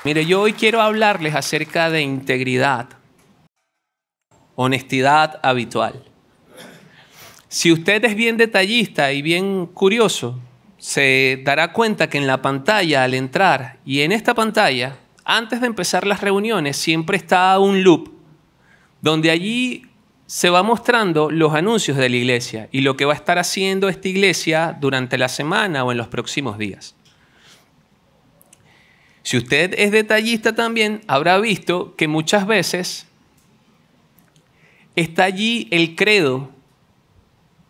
Mire, yo hoy quiero hablarles acerca de integridad, honestidad habitual. Si usted es bien detallista y bien curioso, se dará cuenta que en la pantalla al entrar y en esta pantalla, antes de empezar las reuniones, siempre está un loop donde allí se va mostrando los anuncios de la iglesia y lo que va a estar haciendo esta iglesia durante la semana o en los próximos días. Si usted es detallista también, habrá visto que muchas veces está allí el credo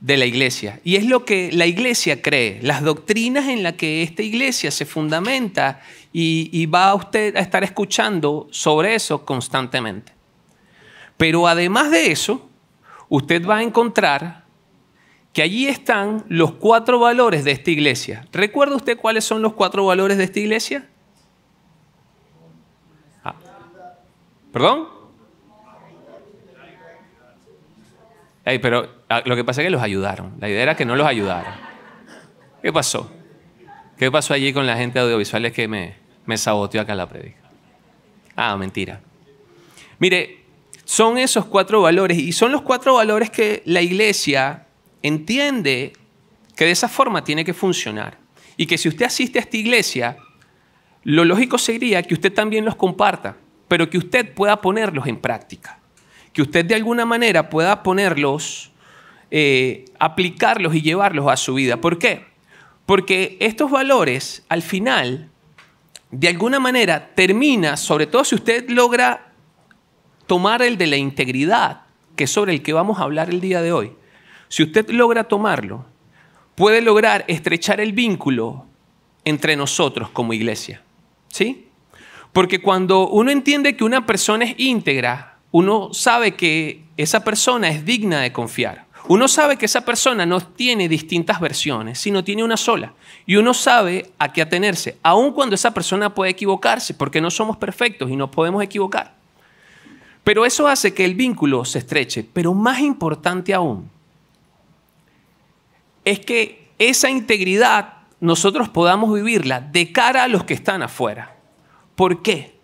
de la iglesia. Y es lo que la iglesia cree, las doctrinas en las que esta iglesia se fundamenta y va a usted a estar escuchando sobre eso constantemente. Pero además de eso, usted va a encontrar que allí están los 4 valores de esta iglesia. ¿Recuerda usted cuáles son los 4 valores de esta iglesia? ¿Perdón? Pero lo que pasa es que los ayudaron. La idea era que no los ayudaran. ¿Qué pasó? ¿Qué pasó allí con la gente de audiovisuales que me saboteó acá la predica? Mentira. Mire, son esos 4 valores y son los 4 valores que la iglesia entiende que de esa forma tiene que funcionar. Y que si usted asiste a esta iglesia, lo lógico sería que usted también los comparta, pero que usted pueda ponerlos en práctica. Que usted de alguna manera pueda ponerlos, aplicarlos y llevarlos a su vida. ¿Por qué? Porque estos valores, al final, de alguna manera, termina, sobre todo si usted logra tomar el de la integridad, que es sobre el que vamos a hablar el día de hoy. Si usted logra tomarlo, puede lograr estrechar el vínculo entre nosotros como iglesia. ¿Sí? Porque cuando uno entiende que una persona es íntegra, uno sabe que esa persona es digna de confiar. Uno sabe que esa persona no tiene distintas versiones, sino tiene una sola. Y uno sabe a qué atenerse, aun cuando esa persona puede equivocarse, porque no somos perfectos y nos podemos equivocar. Pero eso hace que el vínculo se estreche. Pero más importante aún, es que esa integridad nosotros podamos vivirla de cara a los que están afuera. ¿Por qué?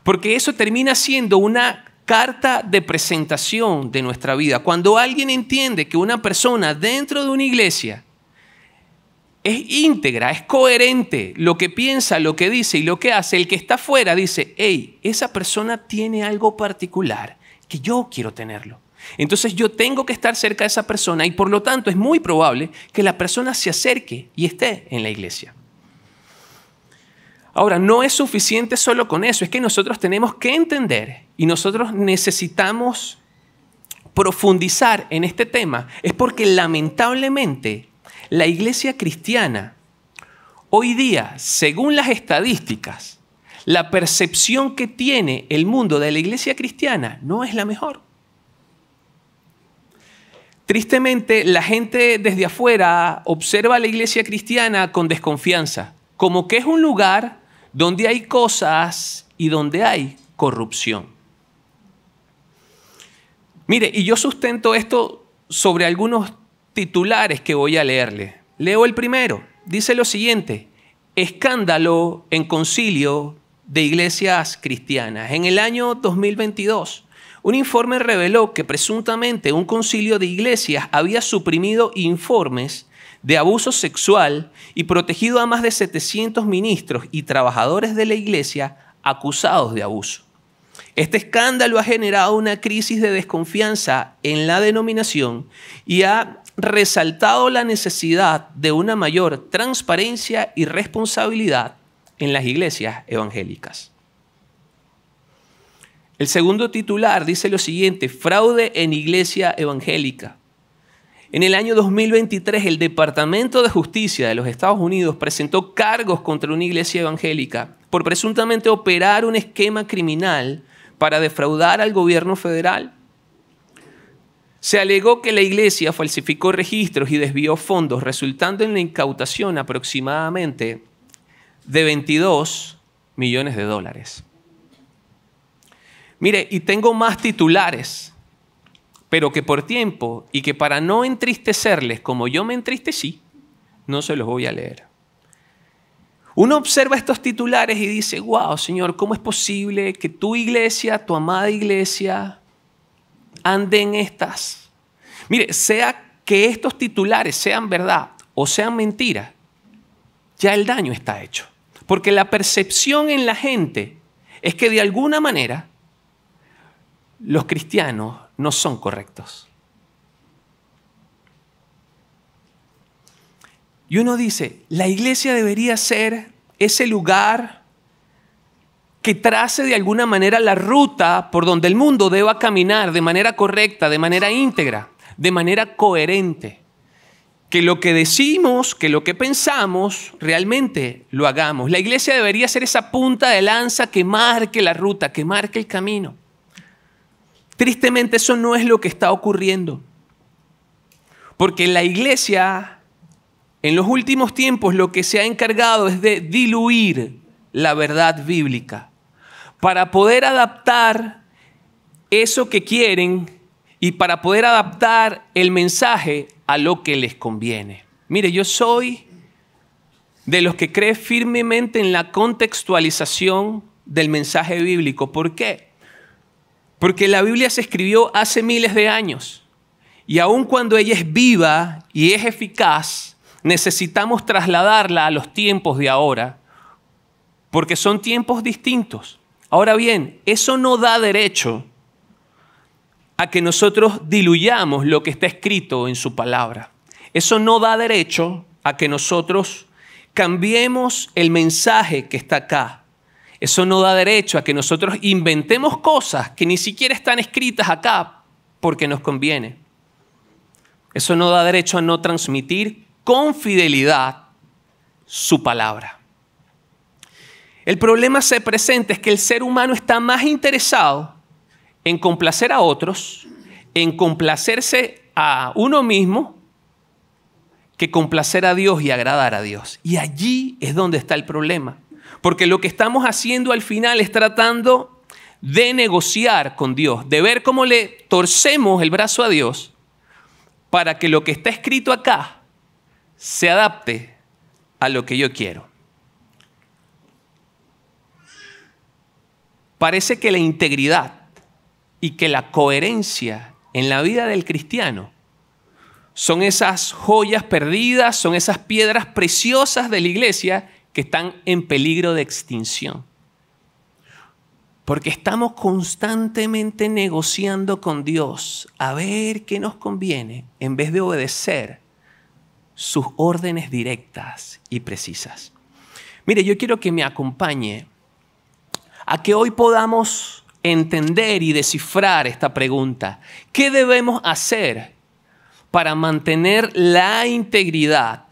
Porque eso termina siendo una carta de presentación de nuestra vida. Cuando alguien entiende que una persona dentro de una iglesia es íntegra, es coherente, lo que piensa, lo que dice y lo que hace, el que está afuera dice, hey, esa persona tiene algo particular que yo quiero tenerlo. Entonces yo tengo que estar cerca de esa persona y por lo tanto es muy probable que la persona se acerque y esté en la iglesia. Ahora, no es suficiente solo con eso, es que nosotros tenemos que entender y nosotros necesitamos profundizar en este tema. Es porque lamentablemente la iglesia cristiana, hoy día, según las estadísticas, la percepción que tiene el mundo de la iglesia cristiana no es la mejor. Tristemente, la gente desde afuera observa a la iglesia cristiana con desconfianza, como que es un lugar donde hay cosas y donde hay corrupción. Mire, y yo sustento esto sobre algunos titulares que voy a leerle. Leo el primero. Dice lo siguiente: escándalo en concilio de iglesias cristianas. En el año 2022, un informe reveló que presuntamente un concilio de iglesias había suprimido informes de abuso sexual y protegido a más de 700 ministros y trabajadores de la iglesia acusados de abuso. Este escándalo ha generado una crisis de desconfianza en la denominación y ha resaltado la necesidad de una mayor transparencia y responsabilidad en las iglesias evangélicas. El segundo titular dice lo siguiente: fraude en iglesia evangélica. En el año 2023, el Departamento de Justicia de los Estados Unidos presentó cargos contra una iglesia evangélica por presuntamente operar un esquema criminal para defraudar al gobierno federal. Se alegó que la iglesia falsificó registros y desvió fondos, resultando en la incautación aproximadamente de $22 millones. Mire, y tengo más titulares, pero que por tiempo y que para no entristecerles como yo me entristecí, no se los voy a leer. Uno observa estos titulares y dice, wow, Señor, ¿cómo es posible que tu iglesia, tu amada iglesia, ande en estas? Mire, sea que estos titulares sean verdad o sean mentira, ya el daño está hecho. Porque la percepción en la gente es que de alguna manera los cristianos no son correctos. Y uno dice, la iglesia debería ser ese lugar que trace de alguna manera la ruta por donde el mundo deba caminar de manera correcta, de manera íntegra, de manera coherente. Que lo que decimos, que lo que pensamos, realmente lo hagamos. La iglesia debería ser esa punta de lanza que marque la ruta, que marque el camino. Tristemente eso no es lo que está ocurriendo. Porque la iglesia, en los últimos tiempos, lo que se ha encargado es de diluir la verdad bíblica para poder adaptar eso que quieren y para poder adaptar el mensaje a lo que les conviene. Mire, yo soy de los que cree firmemente en la contextualización del mensaje bíblico. ¿Por qué? Porque la Biblia se escribió hace miles de años y aun cuando ella es viva y es eficaz, necesitamos trasladarla a los tiempos de ahora porque son tiempos distintos. Ahora bien, eso no da derecho a que nosotros diluyamos lo que está escrito en su palabra. Eso no da derecho a que nosotros cambiemos el mensaje que está acá. Eso no da derecho a que nosotros inventemos cosas que ni siquiera están escritas acá porque nos conviene. Eso no da derecho a no transmitir con fidelidad su palabra. El problema se presenta es que el ser humano está más interesado en complacer a otros, en complacerse a uno mismo, que complacer a Dios y agradar a Dios. Y allí es donde está el problema. Porque lo que estamos haciendo al final es tratando de negociar con Dios, de ver cómo le torcemos el brazo a Dios para que lo que está escrito acá se adapte a lo que yo quiero. Parece que la integridad y que la coherencia en la vida del cristiano son esas joyas perdidas, son esas piedras preciosas de la iglesia que están en peligro de extinción. Porque estamos constantemente negociando con Dios a ver qué nos conviene en vez de obedecer sus órdenes directas y precisas. Mire, yo quiero que me acompañe a que hoy podamos entender y descifrar esta pregunta. ¿Qué debemos hacer para mantener la integridad,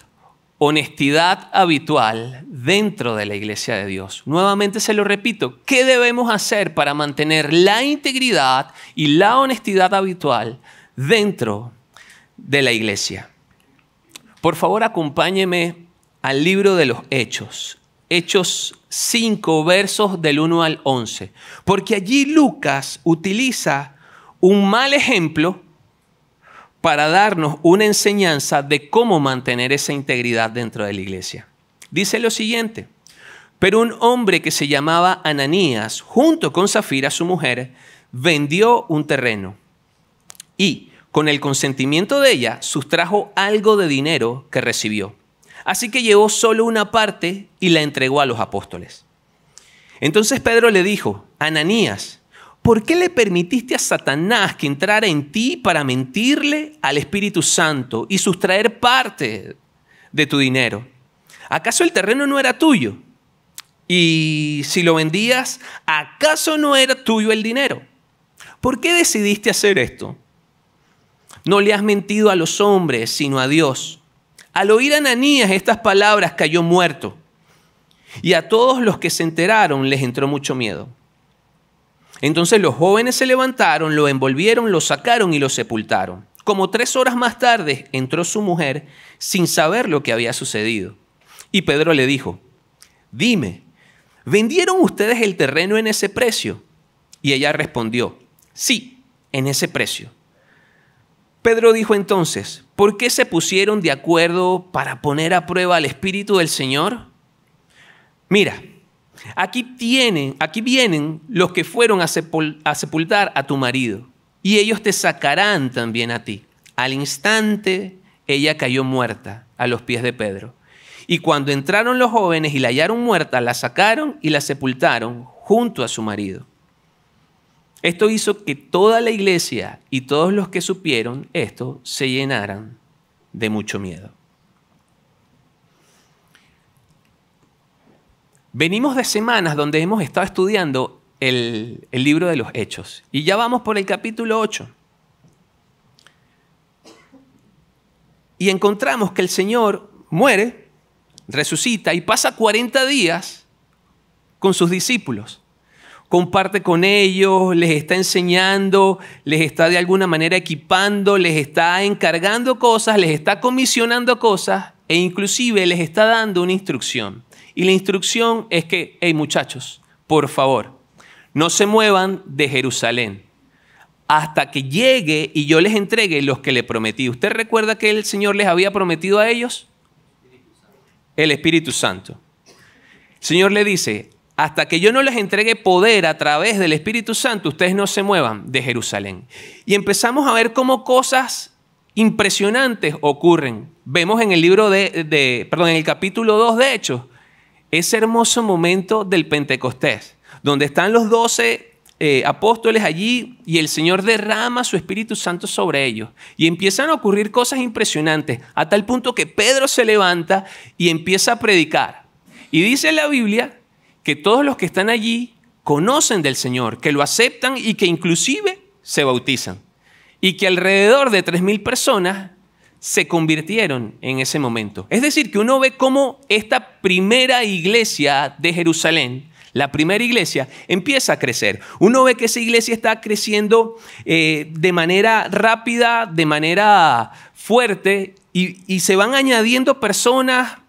honestidad habitual dentro de la iglesia de Dios? Nuevamente se lo repito, ¿qué debemos hacer para mantener la integridad y la honestidad habitual dentro de la iglesia? Por favor, acompáñeme al libro de los Hechos. Hechos 5, versos del 1 al 11. Porque allí Lucas utiliza un mal ejemplo para darnos una enseñanza de cómo mantener esa integridad dentro de la iglesia. Dice lo siguiente: pero un hombre que se llamaba Ananías, junto con Zafira, su mujer, vendió un terreno y, con el consentimiento de ella, sustrajo algo de dinero que recibió. Así que llevó solo una parte y la entregó a los apóstoles. Entonces Pedro le dijo: Ananías, ¿por qué le permitiste a Satanás que entrara en ti para mentirle al Espíritu Santo y sustraer parte de tu dinero? ¿Acaso el terreno no era tuyo? Y si lo vendías, ¿acaso no era tuyo el dinero? ¿Por qué decidiste hacer esto? No le has mentido a los hombres, sino a Dios. Al oír a Ananías estas palabras cayó muerto, y a todos los que se enteraron les entró mucho miedo. Entonces los jóvenes se levantaron, lo envolvieron, lo sacaron y lo sepultaron. Como 3 horas más tarde entró su mujer sin saber lo que había sucedido. Y Pedro le dijo: dime, ¿vendieron ustedes el terreno en ese precio? Y ella respondió: sí, en ese precio. Pedro dijo entonces: ¿por qué se pusieron de acuerdo para poner a prueba al Espíritu del Señor? mira, aquí vienen los que fueron a sepultar a tu marido, y ellos te sacarán también a ti. Al instante ella cayó muerta a los pies de Pedro. Y cuando entraron los jóvenes y la hallaron muerta, la sacaron y la sepultaron junto a su marido. Esto hizo que toda la iglesia y todos los que supieron esto se llenaran de mucho miedo. Venimos de semanas donde hemos estado estudiando el libro de los Hechos y ya vamos por el capítulo 8. Y encontramos que el Señor muere, resucita y pasa 40 días con sus discípulos. Comparte con ellos, les está enseñando, les está de alguna manera equipando, les está encargando cosas, les está comisionando cosas e inclusive les está dando una instrucción. Y la instrucción es que, hey muchachos, por favor, no se muevan de Jerusalén hasta que llegue y yo les entregue los que le prometí. ¿Usted recuerda que el Señor les había prometido a ellos? El Espíritu Santo. El Señor le dice, hasta que yo no les entregue poder a través del Espíritu Santo, ustedes no se muevan de Jerusalén. Y empezamos a ver cómo cosas impresionantes ocurren. Vemos en el libro en el capítulo 2 de Hechos, ese hermoso momento del Pentecostés, donde están los 12 apóstoles allí y el Señor derrama su Espíritu Santo sobre ellos. Y empiezan a ocurrir cosas impresionantes, a tal punto que Pedro se levanta y empieza a predicar. Y dice la Biblia que todos los que están allí conocen del Señor, que lo aceptan y que inclusive se bautizan. Y que alrededor de 3,000 personas se convirtieron en ese momento. Es decir, que uno ve cómo esta primera iglesia de Jerusalén, la primera iglesia, empieza a crecer. Uno ve que esa iglesia está creciendo de manera rápida, de manera fuerte, y se van añadiendo personas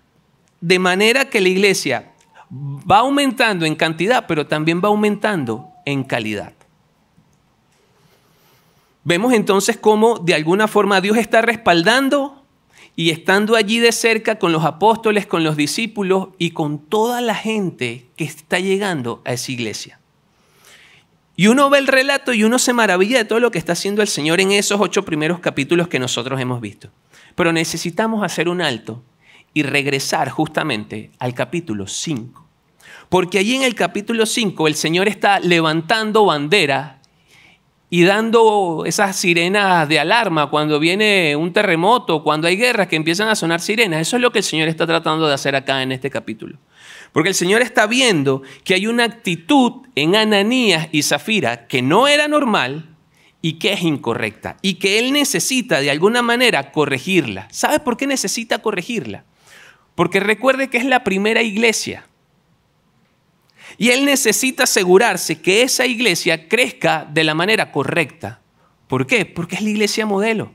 de manera que la iglesia va aumentando en cantidad, pero también va aumentando en calidad. Vemos entonces cómo de alguna forma Dios está respaldando y estando allí de cerca con los apóstoles, con los discípulos y con toda la gente que está llegando a esa iglesia. Y uno ve el relato y uno se maravilla de todo lo que está haciendo el Señor en esos 8 primeros capítulos que nosotros hemos visto. Pero necesitamos hacer un alto y regresar justamente al capítulo 5. Porque allí en el capítulo 5 el Señor está levantando bandera y dando esas sirenas de alarma cuando viene un terremoto, cuando hay guerras que empiezan a sonar sirenas. Eso es lo que el Señor está tratando de hacer acá en este capítulo. Porque el Señor está viendo que hay una actitud en Ananías y Zafira que no era normal y que es incorrecta. Y que Él necesita de alguna manera corregirla. ¿Sabe por qué necesita corregirla? Porque recuerde que es la primera iglesia. Y Él necesita asegurarse que esa iglesia crezca de la manera correcta. ¿Por qué? Porque es la iglesia modelo.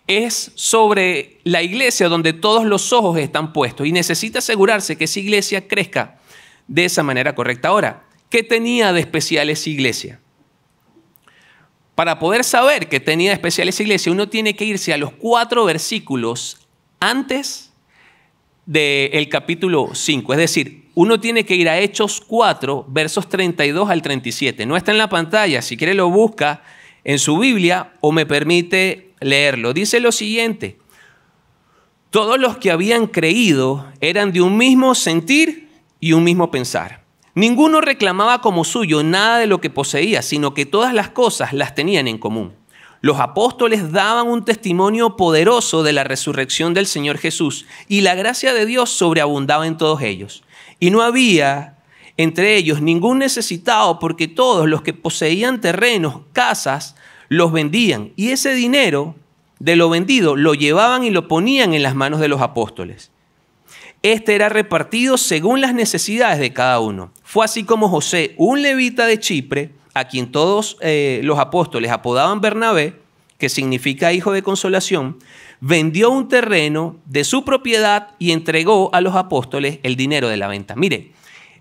Es sobre la iglesia donde todos los ojos están puestos y necesita asegurarse que esa iglesia crezca de esa manera correcta. Ahora, ¿qué tenía de especial esa iglesia? Para poder saber qué tenía de especial esa iglesia, uno tiene que irse a los 4 versículos antes del capítulo 5. Es decir, uno tiene que ir a Hechos 4, versos 32 al 37. No está en la pantalla, si quiere lo busca en su Biblia o me permite leerlo. Dice lo siguiente: todos los que habían creído eran de un mismo sentir y un mismo pensar. Ninguno reclamaba como suyo nada de lo que poseía, sino que todas las cosas las tenían en común. Los apóstoles daban un testimonio poderoso de la resurrección del Señor Jesús y la gracia de Dios sobreabundaba en todos ellos. Y no había entre ellos ningún necesitado, porque todos los que poseían terrenos, casas, los vendían. Y ese dinero de lo vendido lo llevaban y lo ponían en las manos de los apóstoles. Este era repartido según las necesidades de cada uno. Fue así como José, un levita de Chipre, a quien todos los apóstoles apodaban Bernabé, que significa hijo de consolación, vendió un terreno de su propiedad y entregó a los apóstoles el dinero de la venta. Mire,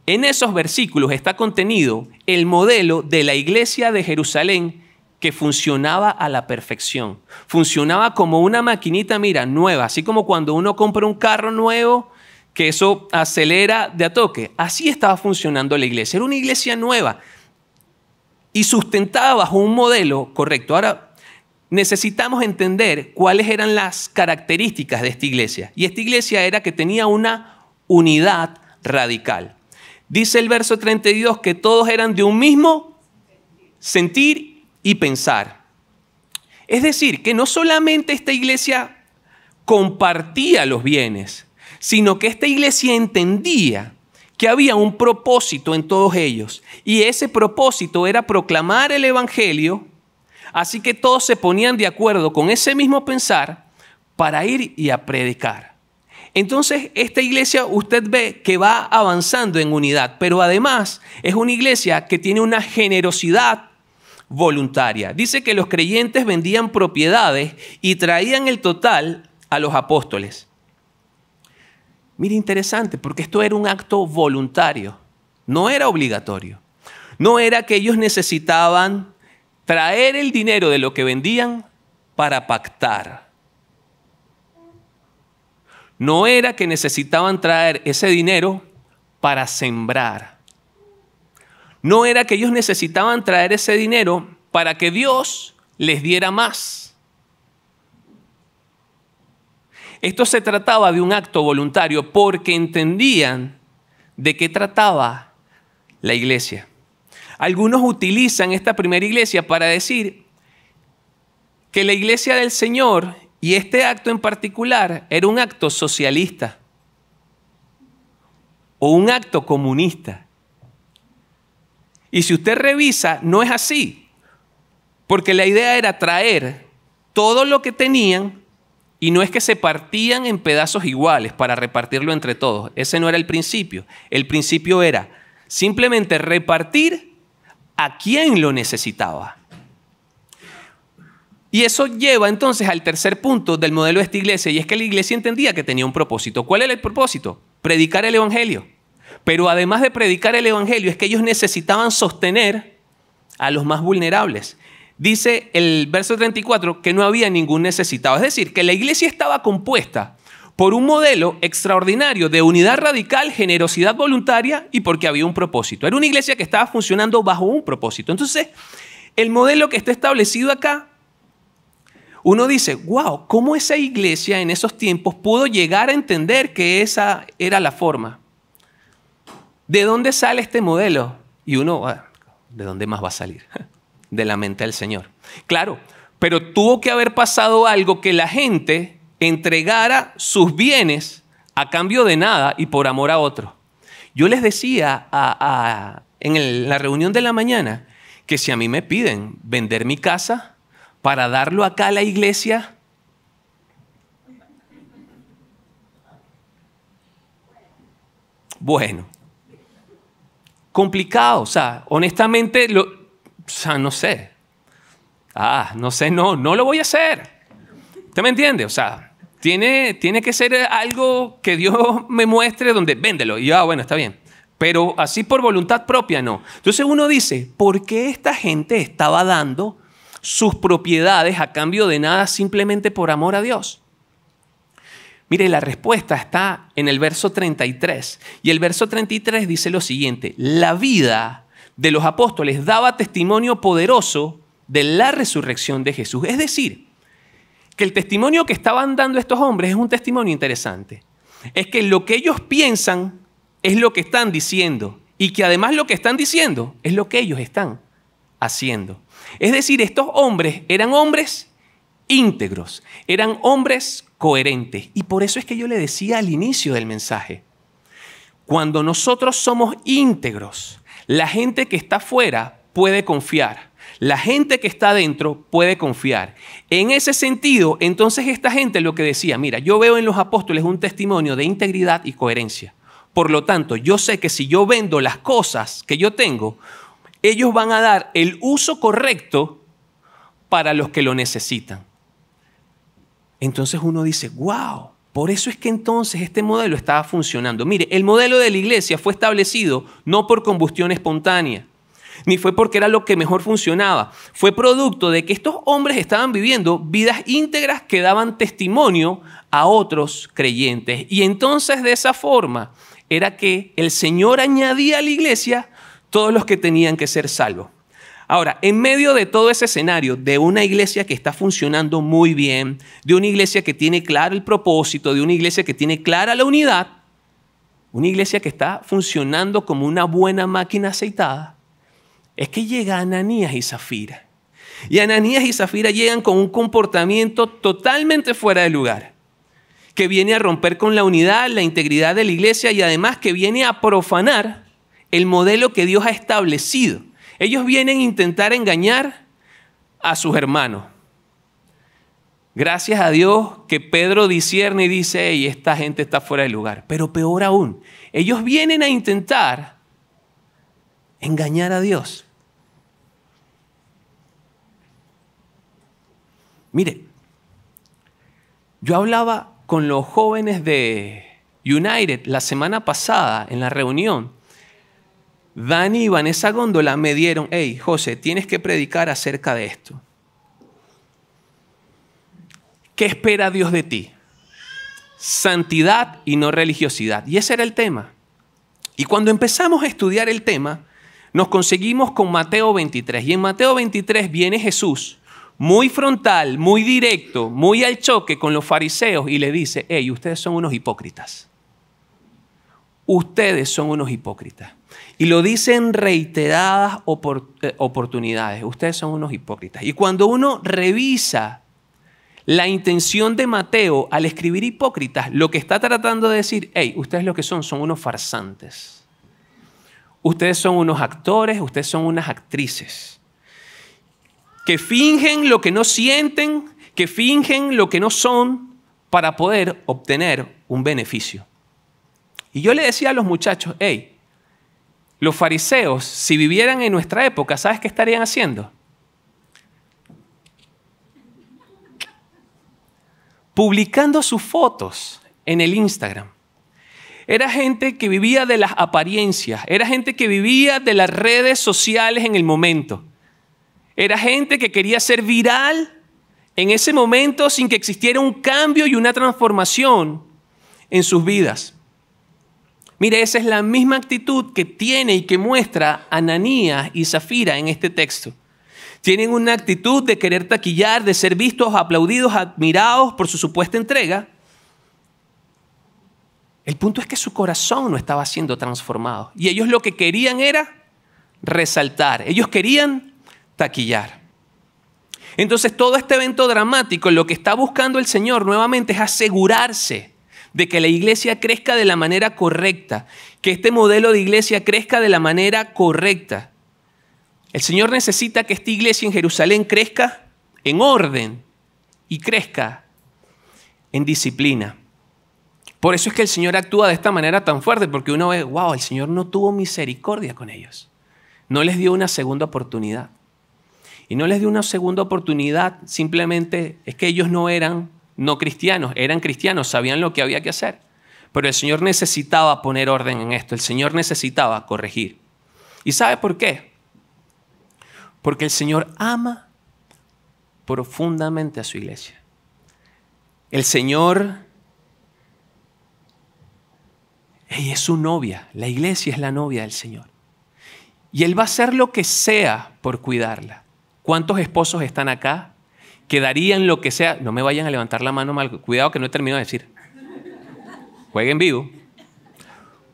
en esos versículos está contenido el modelo de la iglesia de Jerusalén que funcionaba a la perfección. Funcionaba como una maquinita, mira, nueva. Así como cuando uno compra un carro nuevo que eso acelera de a toque. Así estaba funcionando la iglesia. Era una iglesia nueva y sustentada bajo un modelo correcto. Ahora, necesitamos entender cuáles eran las características de esta iglesia. Y esta iglesia era que tenía una unidad radical. Dice el verso 32 que todos eran de un mismo sentir y pensar. Es decir, que no solamente esta iglesia compartía los bienes, sino que esta iglesia entendía que había un propósito en todos ellos. Y ese propósito era proclamar el evangelio. Así que todos se ponían de acuerdo con ese mismo pensar para ir y a predicar. Entonces, esta iglesia usted ve que va avanzando en unidad, pero además es una iglesia que tiene una generosidad voluntaria. Dice que los creyentes vendían propiedades y traían el total a los apóstoles. Mira, interesante, porque esto era un acto voluntario, no era obligatorio. No era que ellos necesitaban traer el dinero de lo que vendían para pactar. No era que necesitaban traer ese dinero para sembrar. No era que ellos necesitaban traer ese dinero para que Dios les diera más. Esto se trataba de un acto voluntario porque entendían de qué trataba la iglesia. Algunos utilizan esta primera iglesia para decir que la iglesia del Señor y este acto en particular era un acto socialista o un acto comunista. Y si usted revisa, no es así, porque la idea era traer todo lo que tenían y no es que se partían en pedazos iguales para repartirlo entre todos. Ese no era el principio. El principio era simplemente repartir a quien lo necesitaba. Y eso lleva entonces al tercer punto del modelo de esta iglesia, y es que la iglesia entendía que tenía un propósito. ¿Cuál era el propósito? Predicar el evangelio. Pero además de predicar el evangelio, es que ellos necesitaban sostener a los más vulnerables. Dice el verso 34 que no había ningún necesitado. Es decir, que la iglesia estaba compuesta por un modelo extraordinario de unidad radical, generosidad voluntaria y porque había un propósito. Era una iglesia que estaba funcionando bajo un propósito. Entonces, el modelo que está establecido acá, uno dice, wow, ¿cómo esa iglesia en esos tiempos pudo llegar a entender que esa era la forma? ¿De dónde sale este modelo? Y uno, ¿de dónde más va a salir? De la mente del Señor. Claro, pero tuvo que haber pasado algo que la gente entregara sus bienes a cambio de nada y por amor a otro. Yo les decía en la reunión de la mañana que si a mí me piden vender mi casa para darlo acá a la iglesia, bueno, complicado, o sea, honestamente, no sé. No lo voy a hacer. ¿Usted me entiende? O sea, tiene que ser algo que Dios me muestre donde véndelo. Y bueno, está bien. Pero así por voluntad propia no. Entonces uno dice, ¿por qué esta gente estaba dando sus propiedades a cambio de nada simplemente por amor a Dios? Mire, la respuesta está en el verso 33. Y el verso 33 dice lo siguiente: la vida de los apóstoles daba testimonio poderoso de la resurrección de Jesús. Es decir, que el testimonio que estaban dando estos hombres es un testimonio interesante. Es que lo que ellos piensan es lo que están diciendo y que además lo que están diciendo es lo que ellos están haciendo. Es decir, estos hombres eran hombres íntegros, eran hombres coherentes. Y por eso es que yo le decía al inicio del mensaje, cuando nosotros somos íntegros, la gente que está afuera puede confiar. La gente que está adentro puede confiar. En ese sentido, entonces esta gente lo que decía, mira, yo veo en los apóstoles un testimonio de integridad y coherencia. Por lo tanto, yo sé que si yo vendo las cosas que yo tengo, ellos van a dar el uso correcto para los que lo necesitan. Entonces uno dice, wow, por eso es que entonces este modelo estaba funcionando. Mire, el modelo de la iglesia fue establecido no por combustión espontánea, ni fue porque era lo que mejor funcionaba. Fue producto de que estos hombres estaban viviendo vidas íntegras que daban testimonio a otros creyentes. Y entonces de esa forma era que el Señor añadía a la iglesia todos los que tenían que ser salvos. Ahora, en medio de todo ese escenario de una iglesia que está funcionando muy bien, de una iglesia que tiene claro el propósito, de una iglesia que tiene clara la unidad, una iglesia que está funcionando como una buena máquina aceitada, es que llega Ananías y Zafira. Y Ananías y Zafira llegan con un comportamiento totalmente fuera de lugar, que viene a romper con la unidad, la integridad de la iglesia y además que viene a profanar el modelo que Dios ha establecido. Ellos vienen a intentar engañar a sus hermanos. Gracias a Dios que Pedro discierne y dice, hey, esta gente está fuera de lugar. Pero peor aún, ellos vienen a intentar engañar a Dios. Mire, yo hablaba con los jóvenes de United la semana pasada en la reunión. Dani y Vanessa Góndola me dieron, hey, José, tienes que predicar acerca de esto. ¿Qué espera Dios de ti? Santidad y no religiosidad. Y ese era el tema. Y cuando empezamos a estudiar el tema, nos conseguimos con Mateo 23. Y en Mateo 23 viene Jesús, muy frontal, muy directo, muy al choque con los fariseos y le dice, hey, ustedes son unos hipócritas. Ustedes son unos hipócritas. Y lo dice en reiteradas oportunidades. Ustedes son unos hipócritas. Y cuando uno revisa la intención de Mateo al escribir hipócritas, lo que está tratando de decir, hey, ustedes lo que son unos farsantes. Ustedes son unos actores, ustedes son unas actrices. Que fingen lo que no sienten, que fingen lo que no son para poder obtener un beneficio. Y yo le decía a los muchachos, hey, los fariseos, si vivieran en nuestra época, ¿sabes qué estarían haciendo? Publicando sus fotos en el Instagram. Era gente que vivía de las apariencias, era gente que vivía de las redes sociales en el momento. Era gente que quería ser viral en ese momento sin que existiera un cambio y una transformación en sus vidas. Mire, esa es la misma actitud que tiene y que muestra Ananías y Zafira en este texto. Tienen una actitud de querer taquillar, de ser vistos, aplaudidos, admirados por su supuesta entrega. El punto es que su corazón no estaba siendo transformado. Y ellos lo que querían era resaltar. Ellos querían taquillar. Entonces todo este evento dramático, lo que está buscando el Señor nuevamente es asegurarse de que la iglesia crezca de la manera correcta, que este modelo de iglesia crezca de la manera correcta. El Señor necesita que esta iglesia en Jerusalén crezca en orden y crezca en disciplina. Por eso es que el Señor actúa de esta manera tan fuerte, porque uno ve, wow, el Señor no tuvo misericordia con ellos. No les dio una segunda oportunidad. Y no les dio una segunda oportunidad, simplemente es que ellos no eran no cristianos, eran cristianos, sabían lo que había que hacer. Pero el Señor necesitaba poner orden en esto, el Señor necesitaba corregir. ¿Y sabe por qué? Porque el Señor ama profundamente a su iglesia. El Señor, ella es su novia, la iglesia es la novia del Señor. Y Él va a hacer lo que sea por cuidarla. ¿Cuántos esposos están acá que darían lo que sea? No me vayan a levantar la mano mal. Cuidado que no he terminado de decir. Jueguen vivo.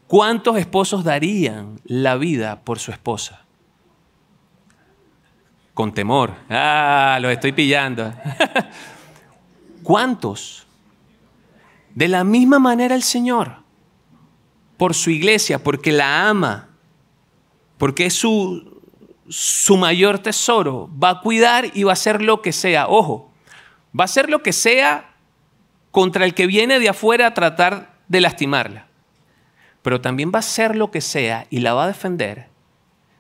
¿Cuántos esposos darían la vida por su esposa? Con temor. Ah, los estoy pillando. ¿Cuántos? De la misma manera el Señor, por su iglesia, porque la ama, porque es su mayor tesoro, va a cuidar y va a hacer lo que sea. Ojo, va a hacer lo que sea contra el que viene de afuera a tratar de lastimarla. Pero también va a hacer lo que sea y la va a defender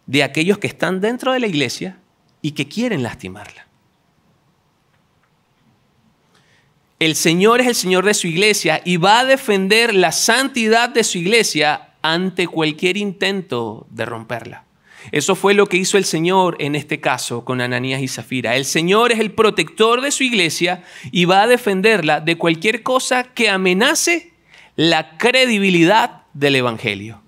de aquellos que están dentro de la iglesia y que quieren lastimarla. El Señor es el Señor de su iglesia y va a defender la santidad de su iglesia ante cualquier intento de romperla. Eso fue lo que hizo el Señor en este caso con Ananías y Zafira. El Señor es el protector de su iglesia y va a defenderla de cualquier cosa que amenace la credibilidad del Evangelio.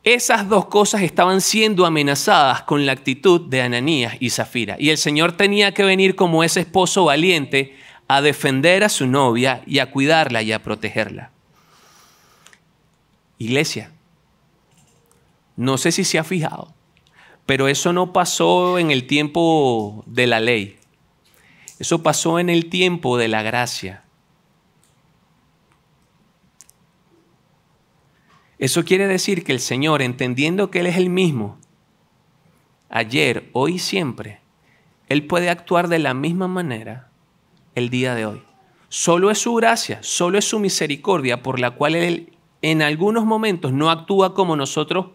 Esas dos cosas estaban siendo amenazadas con la actitud de Ananías y Zafira. Y el Señor tenía que venir como ese esposo valiente a defender a su novia y a cuidarla y a protegerla. Iglesia, no sé si se ha fijado, pero eso no pasó en el tiempo de la ley. Eso pasó en el tiempo de la gracia. Eso quiere decir que el Señor, entendiendo que Él es el mismo, ayer, hoy y siempre, Él puede actuar de la misma manera el día de hoy. Solo es su gracia, solo es su misericordia por la cual Él en algunos momentos no actúa como nosotros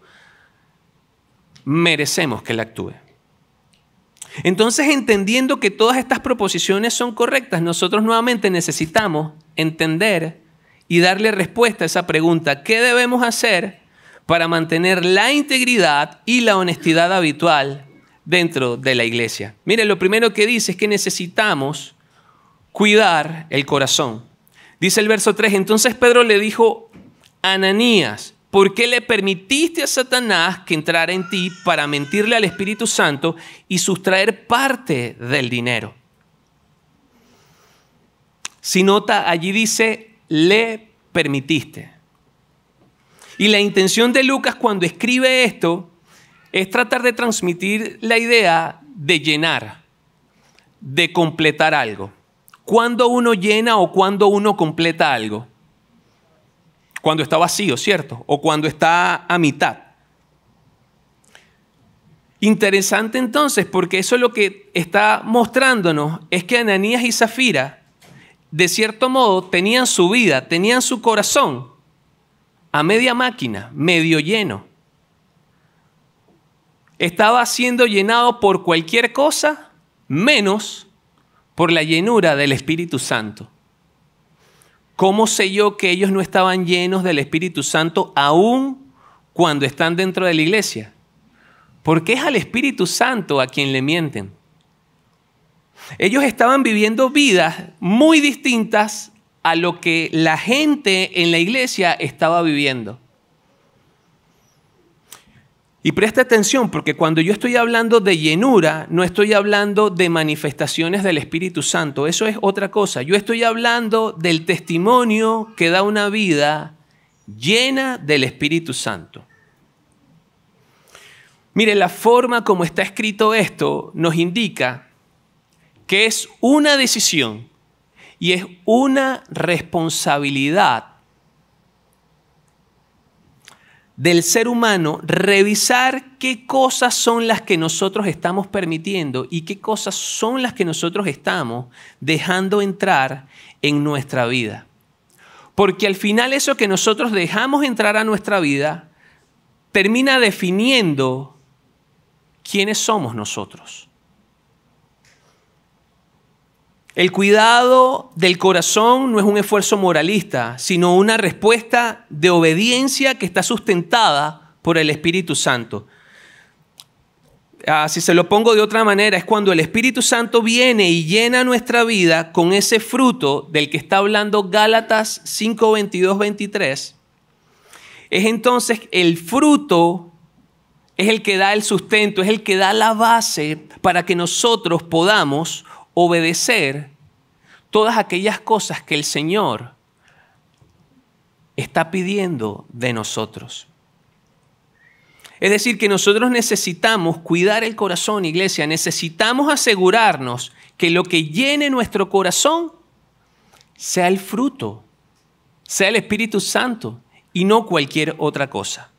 merecemos que Él actúe. Entonces, entendiendo que todas estas proposiciones son correctas, nosotros nuevamente necesitamos entender y darle respuesta a esa pregunta: ¿qué debemos hacer para mantener la integridad y la honestidad habitual dentro de la iglesia? Mire, lo primero que dice es que necesitamos cuidar el corazón. Dice el verso 3, entonces Pedro le dijo: Ananías, ¿por qué le permitiste a Satanás que entrara en ti para mentirle al Espíritu Santo y sustraer parte del dinero? Si nota, allí dice, le permitiste. Y la intención de Lucas cuando escribe esto es tratar de transmitir la idea de llenar, de completar algo. ¿Cuándo uno llena o cuándo uno completa algo? Cuando está vacío, ¿cierto? O cuando está a mitad. Interesante entonces, porque eso es lo que está mostrándonos, es que Ananías y Zafira, de cierto modo, tenían su vida, tenían su corazón a media máquina, medio lleno. Estaba siendo llenado por cualquier cosa, menos por la llenura del Espíritu Santo. ¿Cómo sé yo que ellos no estaban llenos del Espíritu Santo aún cuando están dentro de la iglesia? Porque es al Espíritu Santo a quien le mienten. Ellos estaban viviendo vidas muy distintas a lo que la gente en la iglesia estaba viviendo. Y presta atención, porque cuando yo estoy hablando de llenura, no estoy hablando de manifestaciones del Espíritu Santo. Eso es otra cosa. Yo estoy hablando del testimonio que da una vida llena del Espíritu Santo. Mire, la forma como está escrito esto nos indica que es una decisión y es una responsabilidad del ser humano revisar qué cosas son las que nosotros estamos permitiendo y qué cosas son las que nosotros estamos dejando entrar en nuestra vida. Porque al final eso que nosotros dejamos entrar a nuestra vida termina definiendo quiénes somos nosotros. El cuidado del corazón no es un esfuerzo moralista, sino una respuesta de obediencia que está sustentada por el Espíritu Santo. Si se lo pongo de otra manera, es cuando el Espíritu Santo viene y llena nuestra vida con ese fruto del que está hablando Gálatas 5, 22, 23. Es entonces el fruto, es el que da el sustento, es el que da la base para que nosotros podamos obedecer todas aquellas cosas que el Señor está pidiendo de nosotros. Es decir, que nosotros necesitamos cuidar el corazón, iglesia. Necesitamos asegurarnos que lo que llene nuestro corazón sea el fruto, sea el Espíritu Santo y no cualquier otra cosa.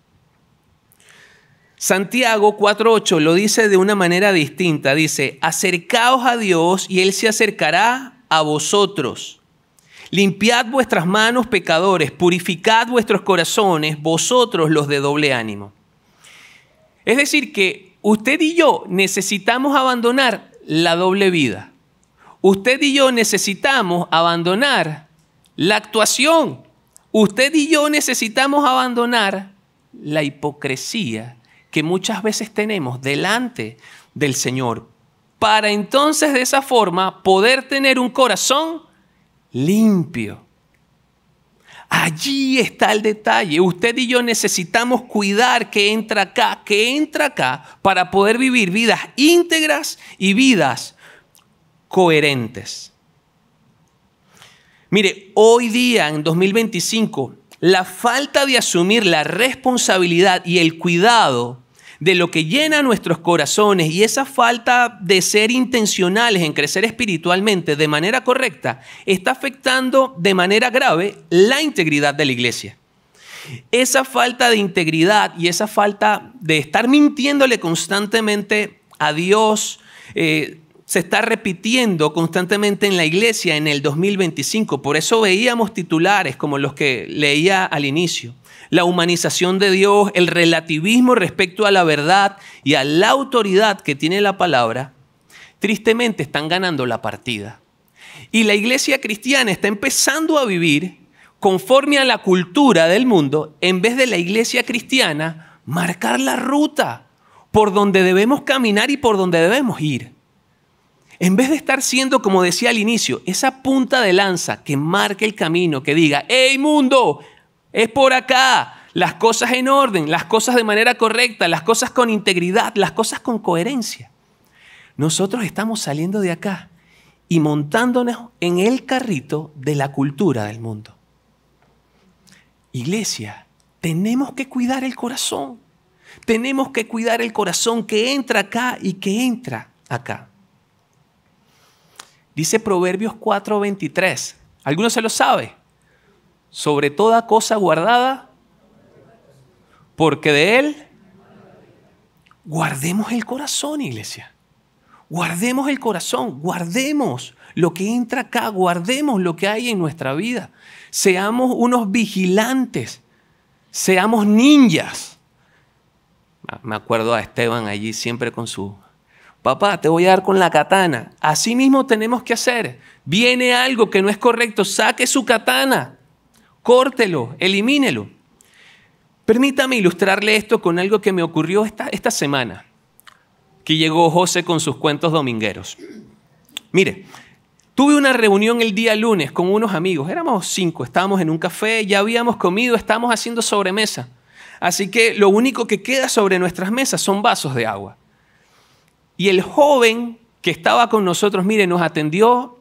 Santiago 4:8 lo dice de una manera distinta. Dice, acercaos a Dios y Él se acercará a vosotros. Limpiad vuestras manos, pecadores, purificad vuestros corazones, vosotros los de doble ánimo. Es decir, que usted y yo necesitamos abandonar la doble vida. Usted y yo necesitamos abandonar la actuación. Usted y yo necesitamos abandonar la hipocresía que muchas veces tenemos delante del Señor, para entonces de esa forma poder tener un corazón limpio. Allí está el detalle. Usted y yo necesitamos cuidar que entra acá, para poder vivir vidas íntegras y vidas coherentes. Mire, hoy día, en 2025, la falta de asumir la responsabilidad y el cuidado de lo que llena nuestros corazones y esa falta de ser intencionales en crecer espiritualmente de manera correcta está afectando de manera grave la integridad de la iglesia. Esa falta de integridad y esa falta de estar mintiéndole constantemente a Dios se está repitiendo constantemente en la iglesia en el 2025. Por eso veíamos titulares como los que leía al inicio. La humanización de Dios, el relativismo respecto a la verdad y a la autoridad que tiene la palabra, tristemente están ganando la partida. Y la iglesia cristiana está empezando a vivir conforme a la cultura del mundo, en vez de la iglesia cristiana marcar la ruta por donde debemos caminar y por donde debemos ir. En vez de estar siendo, como decía al inicio, esa punta de lanza que marque el camino, que diga, ¡hey mundo! Es por acá, las cosas en orden, las cosas de manera correcta, las cosas con integridad, las cosas con coherencia. Nosotros estamos saliendo de acá y montándonos en el carrito de la cultura del mundo. Iglesia, tenemos que cuidar el corazón. Tenemos que cuidar el corazón que entra acá y que entra acá. Dice Proverbios 4:23. ¿Alguno se lo sabe? Sobre toda cosa guardada, porque de él guardemos el corazón, iglesia. Guardemos el corazón, guardemos lo que entra acá, guardemos lo que hay en nuestra vida. Seamos unos vigilantes, seamos ninjas. Me acuerdo a Esteban allí siempre con su... Papá, te voy a dar con la katana. Así mismo tenemos que hacer. Viene algo que no es correcto, saque su katana. Córtelo, elimínelo. Permítame ilustrarle esto con algo que me ocurrió esta semana, que llegó José con sus cuentos domingueros. Mire, tuve una reunión el día lunes con unos amigos. Éramos 5, estábamos en un café, ya habíamos comido, estábamos haciendo sobremesa. Así que lo único que queda sobre nuestras mesas son vasos de agua. Y el joven que estaba con nosotros, mire, nos atendió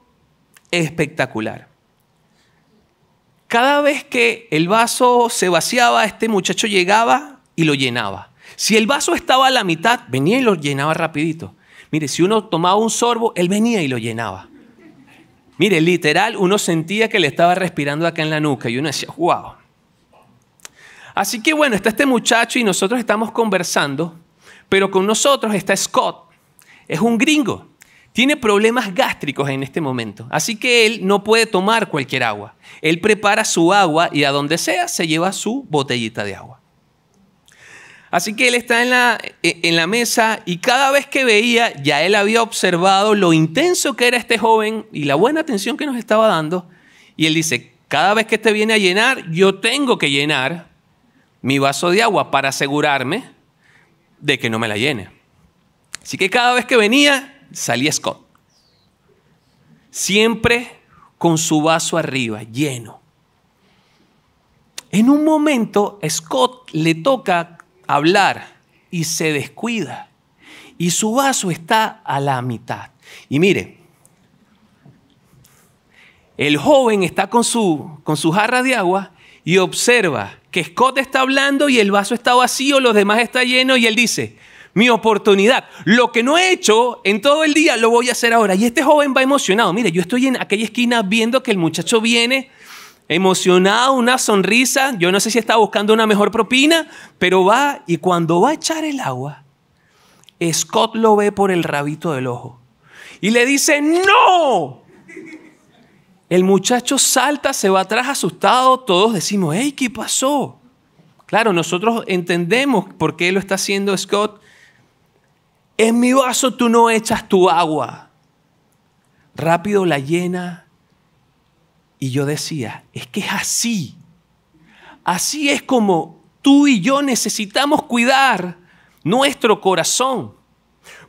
espectacular. Cada vez que el vaso se vaciaba, este muchacho llegaba y lo llenaba. Si el vaso estaba a la mitad, venía y lo llenaba rapidito. Mire, si uno tomaba un sorbo, él venía y lo llenaba. Mire, literal, uno sentía que le estaba respirando acá en la nuca y uno decía, wow. Así que bueno, está este muchacho y nosotros estamos conversando, pero con nosotros está Scott. Es un gringo. Tiene problemas gástricos en este momento, así que él no puede tomar cualquier agua. Él prepara su agua y a donde sea se lleva su botellita de agua. Así que él está en la mesa y cada vez que veía, ya él había observado lo intenso que era este joven y la buena atención que nos estaba dando. Y él dice, cada vez que te viene a llenar, yo tengo que llenar mi vaso de agua para asegurarme de que no me la llene. Así que cada vez que venía, salía Scott, siempre con su vaso arriba, lleno. En un momento, Scott le toca hablar y se descuida. Y su vaso está a la mitad. Y mire, el joven está con su jarra de agua y observa que Scott está hablando y el vaso está vacío, los demás están llenos y él dice... Mi oportunidad. Lo que no he hecho en todo el día lo voy a hacer ahora. Y este joven va emocionado. Mire, yo estoy en aquella esquina viendo que el muchacho viene emocionado, una sonrisa. Yo no sé si está buscando una mejor propina, pero va y cuando va a echar el agua, Scott lo ve por el rabito del ojo y le dice, ¡no! El muchacho salta, se va atrás asustado. Todos decimos, ¡hey! ¿Qué pasó? Claro, nosotros entendemos por qué lo está haciendo Scott. En mi vaso tú no echas tu agua. Rápido la llena. Y yo decía, es que es así. Así es como tú y yo necesitamos cuidar nuestro corazón.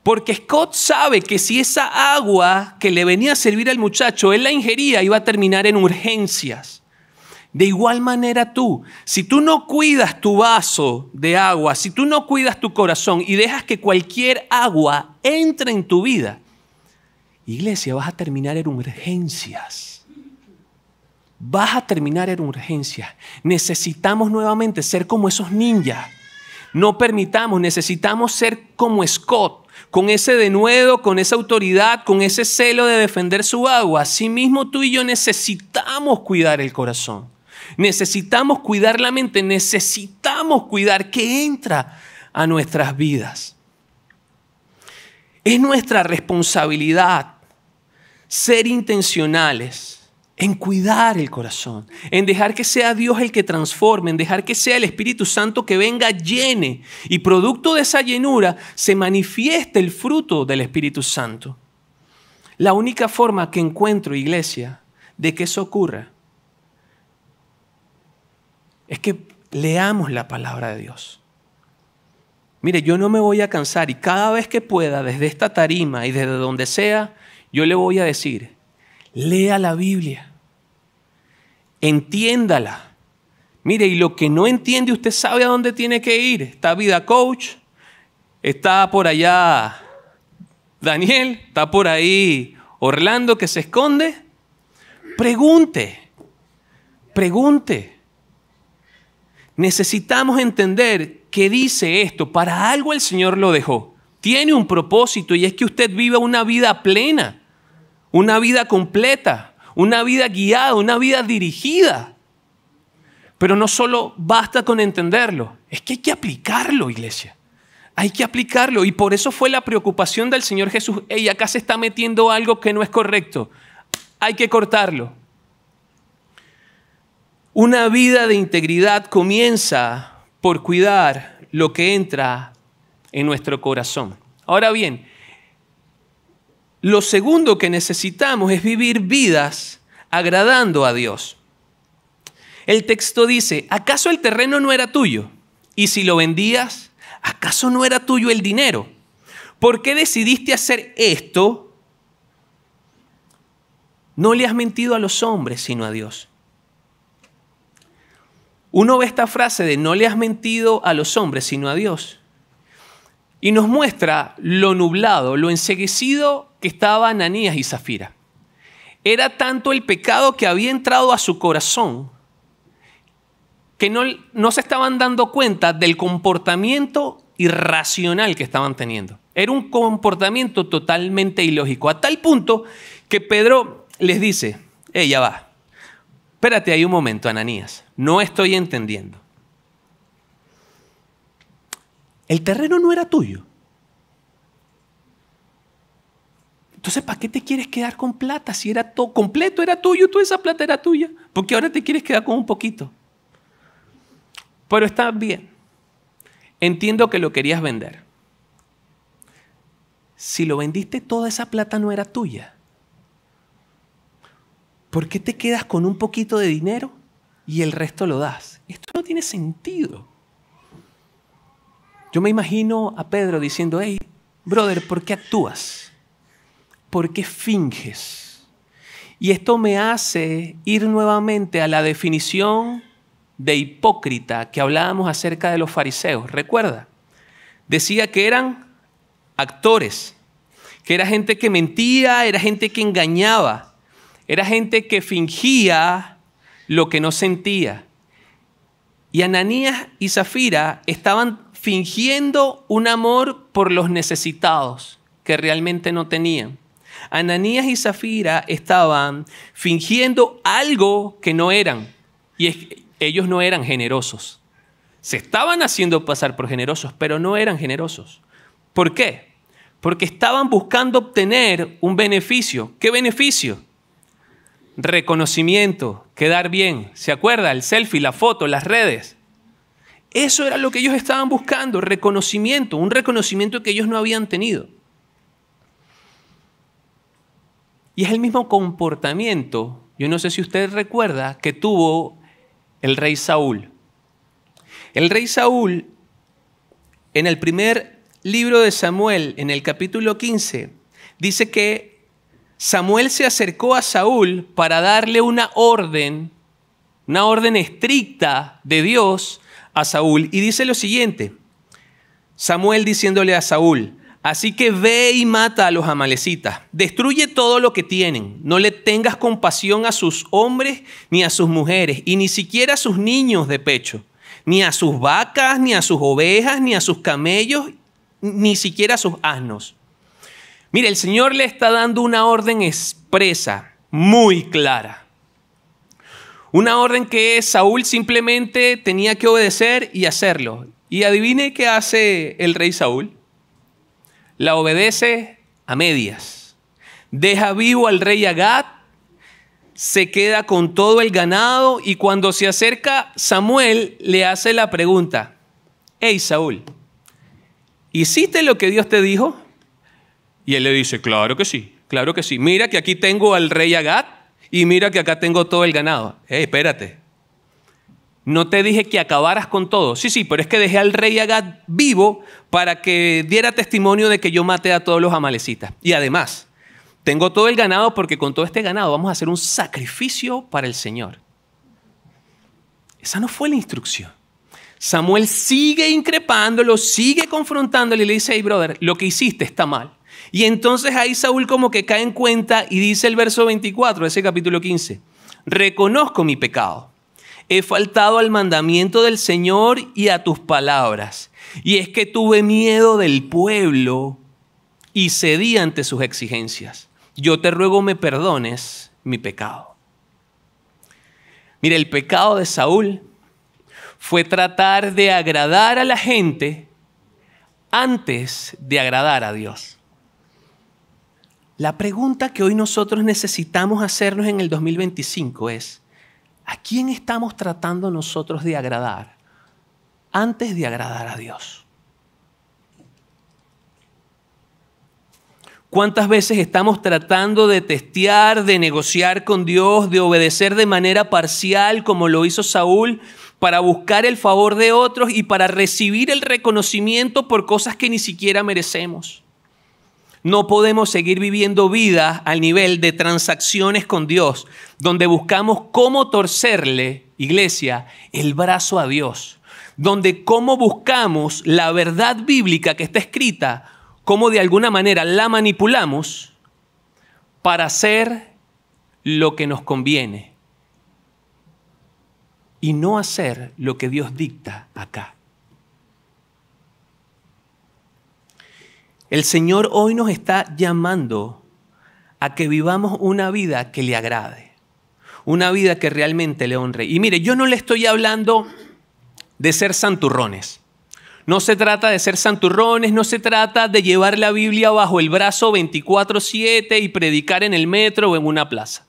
Porque Scott sabe que si esa agua que le venía a servir al muchacho, él la ingería, iba a terminar en urgencias. De igual manera tú, si tú no cuidas tu vaso de agua, si tú no cuidas tu corazón y dejas que cualquier agua entre en tu vida, iglesia, vas a terminar en urgencias. Vas a terminar en urgencias. Necesitamos nuevamente ser como esos ninjas. No permitamos, necesitamos ser como Scott, con ese denuedo, con esa autoridad, con ese celo de defender su agua. Asimismo, tú y yo necesitamos cuidar el corazón. Necesitamos cuidar la mente, necesitamos cuidar qué entra a nuestras vidas. Es nuestra responsabilidad ser intencionales en cuidar el corazón, en dejar que sea Dios el que transforme, en dejar que sea el Espíritu Santo que venga, llene y producto de esa llenura se manifieste el fruto del Espíritu Santo. La única forma que encuentro, iglesia, de que eso ocurra es que leamos la palabra de Dios. Mire, yo no me voy a cansar y cada vez que pueda, desde esta tarima y desde donde sea, yo le voy a decir, lea la Biblia, entiéndala. Mire, y lo que no entiende, usted sabe a dónde tiene que ir. Está Vida Coach, está por allá Daniel, está por ahí Orlando que se esconde. Pregunte. Necesitamos entender qué dice esto. Para algo el Señor lo dejó. Tiene un propósito y es que usted viva una vida plena, una vida completa, una vida guiada, una vida dirigida. Pero no solo basta con entenderlo, es que hay que aplicarlo, iglesia. Hay que aplicarlo y por eso fue la preocupación del Señor Jesús. Ey, acá se está metiendo algo que no es correcto. Hay que cortarlo. Una vida de integridad comienza por cuidar lo que entra en nuestro corazón. Ahora bien, lo segundo que necesitamos es vivir vidas agradando a Dios. El texto dice, ¿acaso el terreno no era tuyo? Y si lo vendías, ¿acaso no era tuyo el dinero? ¿Por qué decidiste hacer esto? No le has mentido a los hombres, sino a Dios. Uno ve esta frase de no le has mentido a los hombres, sino a Dios. Y nos muestra lo nublado, lo enceguecido que estaba Ananías y Zafira. Era tanto el pecado que había entrado a su corazón que no se estaban dando cuenta del comportamiento irracional que estaban teniendo. Era un comportamiento totalmente ilógico, a tal punto que Pedro les dice, ya va, espérate ahí un momento, Ananías, no estoy entendiendo. El terreno no era tuyo. Entonces, ¿para qué te quieres quedar con plata? Si era todo completo, era tuyo, toda esa plata era tuya. Porque ahora te quieres quedar con un poquito. Pero está bien. Entiendo que lo querías vender. Si lo vendiste, toda esa plata no era tuya. ¿Por qué te quedas con un poquito de dinero y el resto lo das? Esto no tiene sentido. Yo me imagino a Pedro diciendo, hey, brother, ¿por qué actúas? ¿Por qué finges? Y esto me hace ir nuevamente a la definición de hipócrita que hablábamos acerca de los fariseos. ¿Recuerda? Decía que eran actores, que era gente que mentía, era gente que engañaba, era gente que fingía lo que no sentía. Y Ananías y Zafira estaban fingiendo un amor por los necesitados que realmente no tenían. Ananías y Zafira estaban fingiendo algo que no eran. Y ellos no eran generosos. Se estaban haciendo pasar por generosos, pero no eran generosos. ¿Por qué? Porque estaban buscando obtener un beneficio. ¿Qué beneficio? Reconocimiento, quedar bien. ¿Se acuerda? El selfie, la foto, las redes. Eso era lo que ellos estaban buscando, reconocimiento, un reconocimiento que ellos no habían tenido. Y es el mismo comportamiento, yo no sé si usted recuerda, que tuvo el rey Saúl. El rey Saúl en el primer libro de Samuel, en el capítulo 15, dice que Samuel se acercó a Saúl para darle una orden estricta de Dios a Saúl. Y dice lo siguiente, Samuel diciéndole a Saúl: así que ve y mata a los amalecitas, destruye todo lo que tienen, no le tengas compasión a sus hombres ni a sus mujeres, y ni siquiera a sus niños de pecho, ni a sus vacas, ni a sus ovejas, ni a sus camellos, ni siquiera a sus asnos. Mire, el Señor le está dando una orden expresa, muy clara. Una orden que Saúl simplemente tenía que obedecer y hacerlo. Y adivine qué hace el rey Saúl. La obedece a medias. Deja vivo al rey Agag, se queda con todo el ganado, y cuando se acerca Samuel le hace la pregunta: hey Saúl, ¿hiciste lo que Dios te dijo? Y él le dice: claro que sí, claro que sí. Mira que aquí tengo al rey Agag y mira que acá tengo todo el ganado. Espérate. No te dije que acabaras con todo. Sí, pero es que dejé al rey Agag vivo para que diera testimonio de que yo maté a todos los amalecitas. Y además, tengo todo el ganado porque con todo este ganado vamos a hacer un sacrificio para el Señor. Esa no fue la instrucción. Samuel sigue increpándolo, sigue confrontándolo y le dice: hey brother, lo que hiciste está mal. Y entonces ahí Saúl como que cae en cuenta y dice el verso 24 de ese capítulo 15: reconozco mi pecado. He faltado al mandamiento del Señor y a tus palabras. Y es que tuve miedo del pueblo y cedí ante sus exigencias. Yo te ruego me perdones mi pecado. Mire, el pecado de Saúl fue tratar de agradar a la gente antes de agradar a Dios. La pregunta que hoy nosotros necesitamos hacernos en el 2025 es: ¿a quién estamos tratando nosotros de agradar antes de agradar a Dios? ¿Cuántas veces estamos tratando de testear, de negociar con Dios, de obedecer de manera parcial como lo hizo Saúl, para buscar el favor de otros y para recibir el reconocimiento por cosas que ni siquiera merecemos? No podemos seguir viviendo vidas al nivel de transacciones con Dios, donde buscamos cómo torcerle, iglesia, el brazo a Dios, donde cómo buscamos la verdad bíblica que está escrita, cómo de alguna manera la manipulamos para hacer lo que nos conviene y no hacer lo que Dios dicta acá. El Señor hoy nos está llamando a que vivamos una vida que le agrade, una vida que realmente le honre. Y mire, yo no le estoy hablando de ser santurrones. No se trata de ser santurrones, no se trata de llevar la Biblia bajo el brazo 24/7 y predicar en el metro o en una plaza.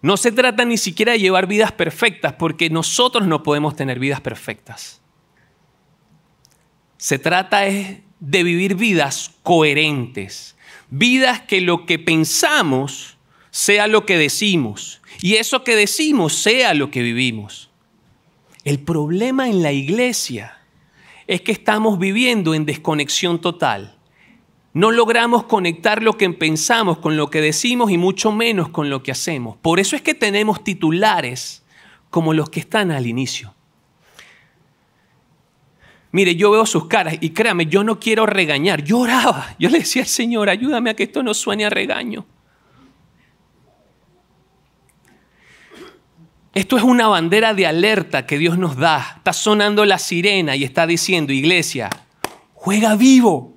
No se trata ni siquiera de llevar vidas perfectas, porque nosotros no podemos tener vidas perfectas. Se trata de vivir vidas coherentes, vidas que lo que pensamos sea lo que decimos y eso que decimos sea lo que vivimos. El problema en la iglesia es que estamos viviendo en desconexión total. No logramos conectar lo que pensamos con lo que decimos y mucho menos con lo que hacemos. Por eso es que tenemos titulares como los que están al inicio. Mire, yo veo sus caras y créame, yo no quiero regañar. Yo oraba, yo le decía al Señor: ayúdame a que esto no suene a regaño. Esto es una bandera de alerta que Dios nos da. Está sonando la sirena y está diciendo: iglesia, juega vivo.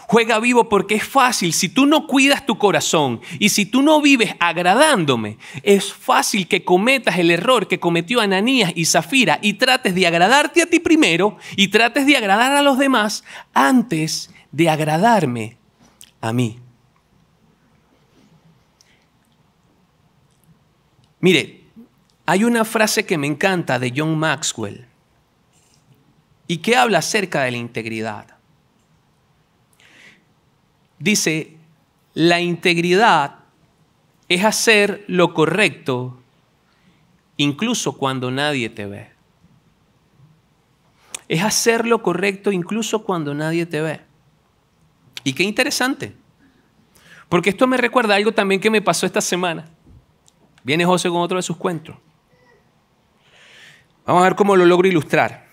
Juega vivo, porque es fácil. Si tú no cuidas tu corazón y si tú no vives agradándome, es fácil que cometas el error que cometió Ananías y Zafira y trates de agradarte a ti primero y trates de agradar a los demás antes de agradarme a mí. Mire, hay una frase que me encanta de John Maxwell y que habla acerca de la integridad. Dice: la integridad es hacer lo correcto incluso cuando nadie te ve. es hacer lo correcto incluso cuando nadie te ve. Y qué interesante, porque esto me recuerda algo también que me pasó esta semana. Viene José con otro de sus cuentos. Vamos a ver cómo lo logro ilustrar.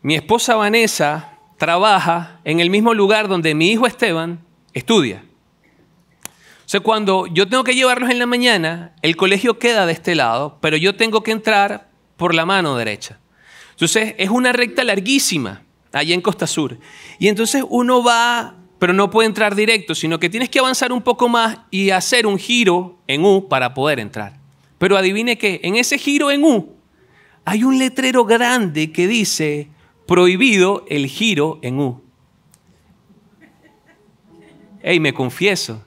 Mi esposa Vanessa trabaja en el mismo lugar donde mi hijo Esteban estudia. O sea, cuando yo tengo que llevarlos en la mañana, el colegio queda de este lado, pero yo tengo que entrar por la mano derecha. Entonces, es una recta larguísima allá en Costa Sur. Y entonces uno va, pero no puede entrar directo, sino que tienes que avanzar un poco más y hacer un giro en U para poder entrar. Pero adivine qué, en ese giro en U hay un letrero grande que dice prohibido el giro en U. Ey, me confieso,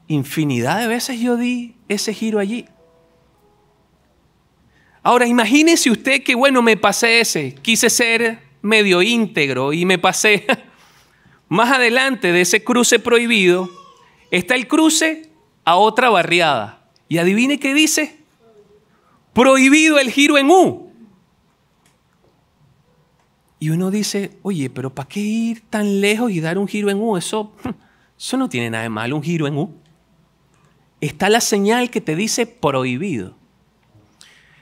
infinidad de veces yo di ese giro allí. Ahora, imagínese usted que, bueno, me pasé ese, quise ser medio íntegro y me pasé. Más adelante de ese cruce prohibido está el cruce a otra barriada. Y adivine qué dice. Prohibido el giro en U. Y uno dice, oye, pero ¿para qué ir tan lejos y dar un giro en U? Eso no tiene nada de malo, un giro en U. Está la señal que te dice prohibido.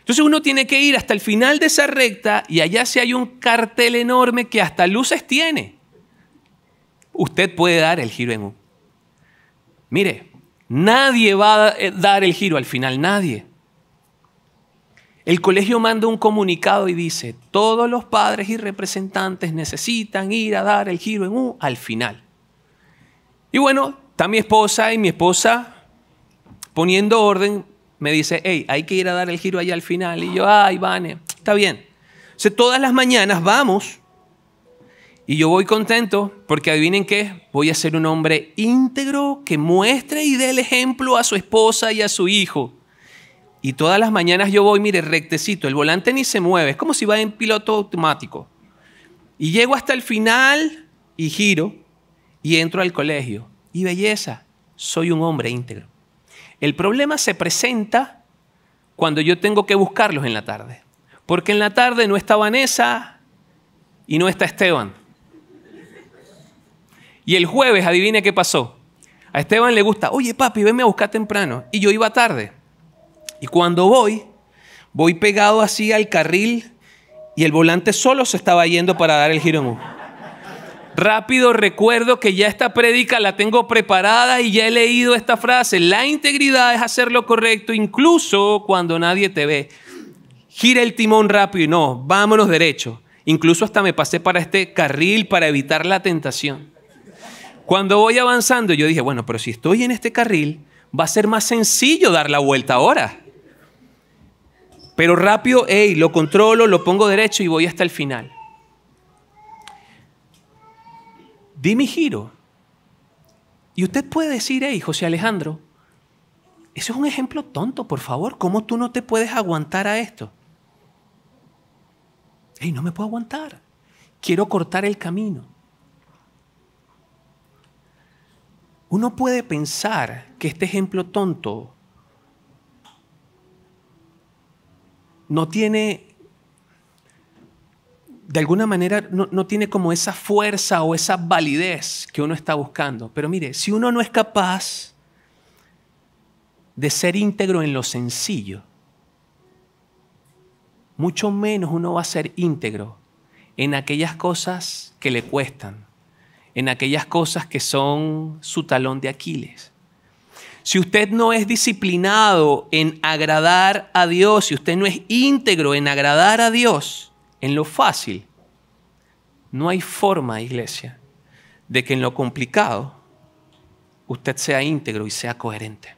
Entonces uno tiene que ir hasta el final de esa recta y allá sí hay un cartel enorme que hasta luces tiene. Usted puede dar el giro en U. Mire, nadie va a dar el giro al final, nadie. El colegio manda un comunicado y dice, todos los padres y representantes necesitan ir a dar el giro en U al final. Y bueno, está mi esposa y mi esposa poniendo orden me dice, hey, hay que ir a dar el giro allá al final. Y yo, ay, Vane, está bien. O sea, todas las mañanas vamos y yo voy contento porque adivinen qué, voy a ser un hombre íntegro que muestre y dé el ejemplo a su esposa y a su hijo. Y todas las mañanas yo voy, mire, rectecito, el volante ni se mueve, es como si va en piloto automático. Y llego hasta el final y giro y entro al colegio. Y belleza, soy un hombre íntegro. El problema se presenta cuando yo tengo que buscarlos en la tarde. Porque en la tarde no está Vanessa y no está Esteban. Y el jueves, adivine qué pasó. A Esteban le gusta, oye papi, venme a buscar temprano. Y yo iba tarde. Y cuando voy pegado así al carril y el volante solo se estaba yendo para dar el giro en U. Rápido recuerdo que ya esta prédica la tengo preparada y ya he leído esta frase. La integridad es hacer lo correcto incluso cuando nadie te ve. Gira el timón rápido y no, vámonos derecho. Incluso hasta me pasé para este carril para evitar la tentación. Cuando voy avanzando yo dije, bueno, pero si estoy en este carril va a ser más sencillo dar la vuelta ahora. Pero rápido, lo controlo, lo pongo derecho y voy hasta el final. Di mi giro. Y usted puede decir, José Alejandro, eso es un ejemplo tonto, por favor. ¿Cómo tú no te puedes aguantar a esto? No me puedo aguantar. Quiero cortar el camino. Uno puede pensar que este ejemplo tonto no tiene, de alguna manera, no tiene como esa fuerza o esa validez que uno está buscando. Pero mire, si uno no es capaz de ser íntegro en lo sencillo, mucho menos uno va a ser íntegro en aquellas cosas que le cuestan, en aquellas cosas que son su talón de Aquiles. Si usted no es disciplinado en agradar a Dios, si usted no es íntegro en agradar a Dios, en lo fácil, no hay forma, iglesia, de que en lo complicado usted sea íntegro y sea coherente.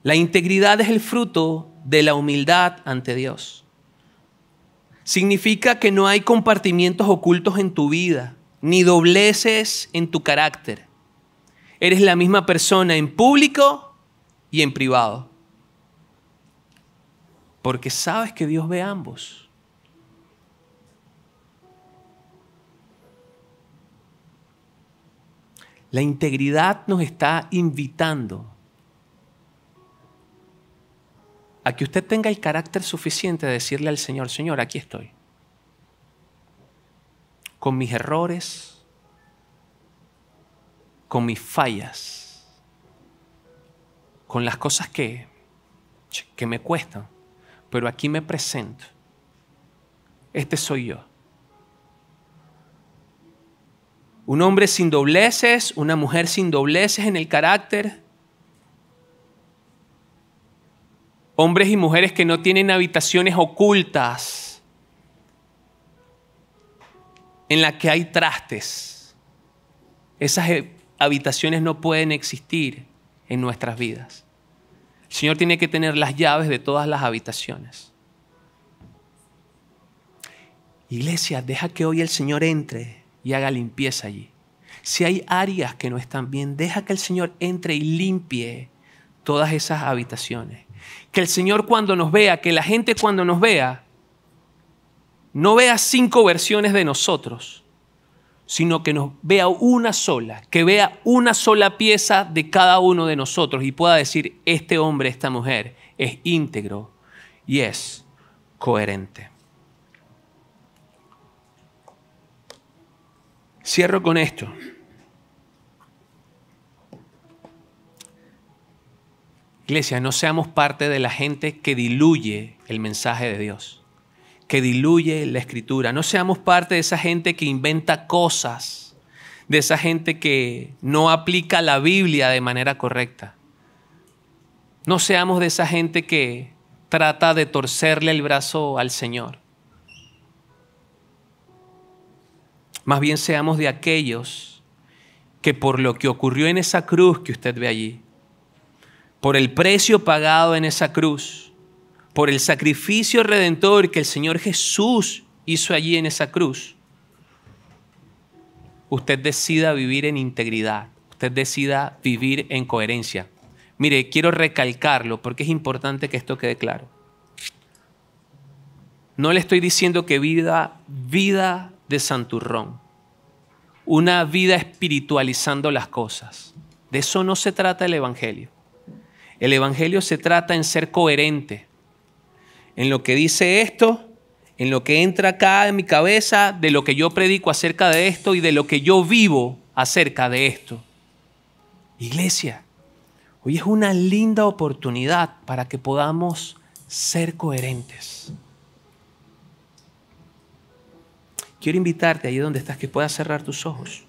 La integridad es el fruto de la humildad ante Dios. Significa que no hay compartimientos ocultos en tu vida, ni dobleces en tu carácter. Eres la misma persona en público y en privado. Porque sabes que Dios ve ambos. La integridad nos está invitando a que usted tenga el carácter suficiente de decirle al Señor, Señor, aquí estoy. Con mis errores, con mis fallas, con las cosas que me cuestan, pero aquí me presento. Este soy yo. Un hombre sin dobleces, una mujer sin dobleces en el carácter. Hombres y mujeres que no tienen habitaciones ocultas en las que hay trastes. Esas habitaciones no pueden existir en nuestras vidas. El Señor tiene que tener las llaves de todas las habitaciones. Iglesia, deja que hoy el Señor entre y haga limpieza allí. Si hay áreas que no están bien, deja que el Señor entre y limpie todas esas habitaciones. Que el Señor cuando nos vea, que la gente cuando nos vea, no vea 5 versiones de nosotros, sino que nos vea una sola, que vea una sola pieza de cada uno de nosotros y pueda decir, este hombre, esta mujer es íntegro y es coherente. Cierro con esto. Iglesia, no seamos parte de la gente que diluye el mensaje de Dios, que diluye la Escritura. No seamos parte de esa gente que inventa cosas, de esa gente que no aplica la Biblia de manera correcta. No seamos de esa gente que trata de torcerle el brazo al Señor. Más bien seamos de aquellos que por lo que ocurrió en esa cruz que usted ve allí, por el precio pagado en esa cruz, por el sacrificio redentor que el Señor Jesús hizo allí en esa cruz, usted decida vivir en integridad, usted decida vivir en coherencia. Mire, quiero recalcarlo porque es importante que esto quede claro. No le estoy diciendo que vida de santurrón, una vida espiritualizando las cosas. De eso no se trata el Evangelio. El Evangelio se trata en ser coherente, en lo que dice esto, en lo que entra acá en mi cabeza, de lo que yo predico acerca de esto y de lo que yo vivo acerca de esto. Iglesia, hoy es una linda oportunidad para que podamos ser coherentes. Quiero invitarte ahí donde estás que puedas cerrar tus ojos.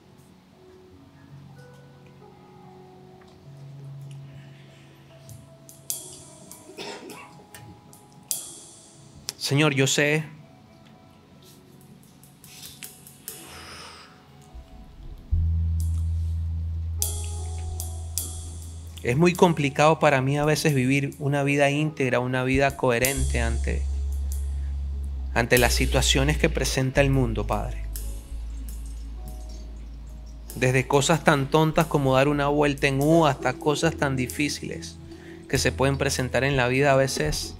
Señor, yo sé es muy complicado para mí a veces vivir una vida íntegra, una vida coherente ante las situaciones que presenta el mundo, Padre. Desde cosas tan tontas como dar una vuelta en U hasta cosas tan difíciles que se pueden presentar en la vida. A veces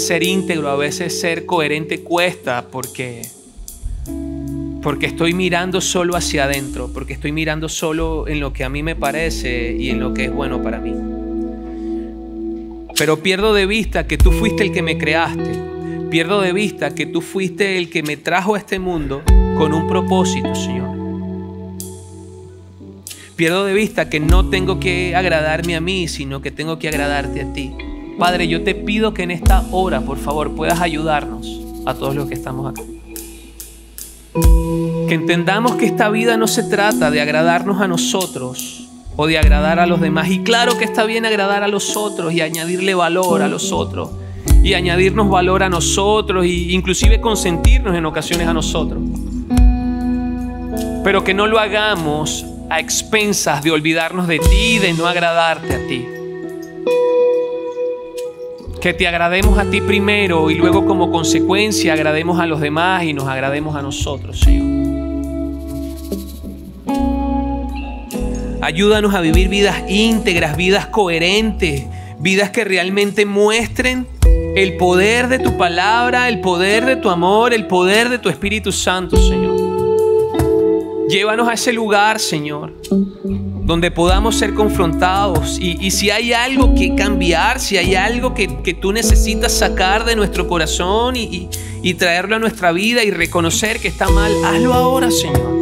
ser íntegro, a veces ser coherente cuesta porque estoy mirando solo hacia adentro, porque estoy mirando solo en lo que a mí me parece y en lo que es bueno para mí. Pero pierdo de vista que tú fuiste el que me creaste. Pierdo de vista que tú fuiste el que me trajo a este mundo con un propósito, Señor. Pierdo de vista que no tengo que agradarme a mí, sino que tengo que agradarte a ti. Padre, yo te pido que en esta hora, por favor, puedas ayudarnos a todos los que estamos acá. Que entendamos que esta vida no se trata de agradarnos a nosotros o de agradar a los demás. Y claro que está bien agradar a los otros y añadirle valor a los otros. Y añadirnos valor a nosotros e inclusive consentirnos en ocasiones a nosotros. Pero que no lo hagamos a expensas de olvidarnos de ti y de no agradarte a ti. Que te agrademos a ti primero y luego como consecuencia agrademos a los demás y nos agrademos a nosotros, Señor. Ayúdanos a vivir vidas íntegras, vidas coherentes, vidas que realmente muestren el poder de tu palabra, el poder de tu amor, el poder de tu Espíritu Santo, Señor. Llévanos a ese lugar, Señor, donde podamos ser confrontados. Y si hay algo que cambiar, si hay algo que tú necesitas sacar de nuestro corazón y traerlo a nuestra vida y reconocer que está mal, hazlo ahora, Señor.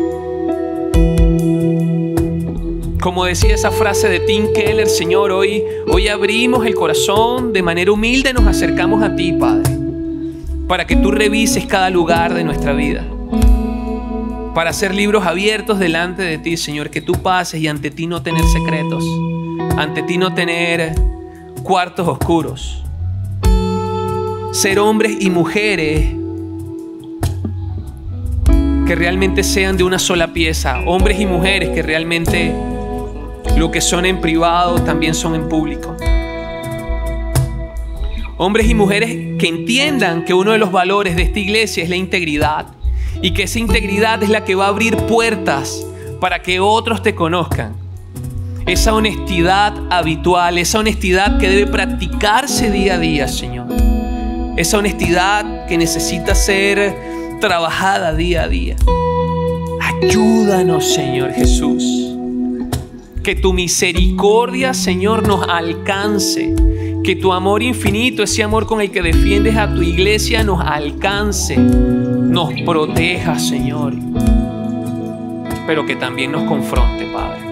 Como decía esa frase de Tim Keller, Señor, hoy abrimos el corazón, de manera humilde nos acercamos a ti, Padre, para que tú revises cada lugar de nuestra vida, para hacer libros abiertos delante de ti, Señor, que tú pases y ante ti no tener secretos, ante ti no tener cuartos oscuros. Ser hombres y mujeres que realmente sean de una sola pieza, hombres y mujeres que realmente lo que son en privado también son en público. Hombres y mujeres que entiendan que uno de los valores de esta iglesia es la integridad, y que esa integridad es la que va a abrir puertas para que otros te conozcan. Esa honestidad habitual, esa honestidad que debe practicarse día a día, Señor. Esa honestidad que necesita ser trabajada día a día. Ayúdanos, Señor Jesús. Que tu misericordia, Señor, nos alcance. Que tu amor infinito, ese amor con el que defiendes a tu iglesia, nos alcance. Nos proteja, Señor. Pero que también nos confronte, Padre.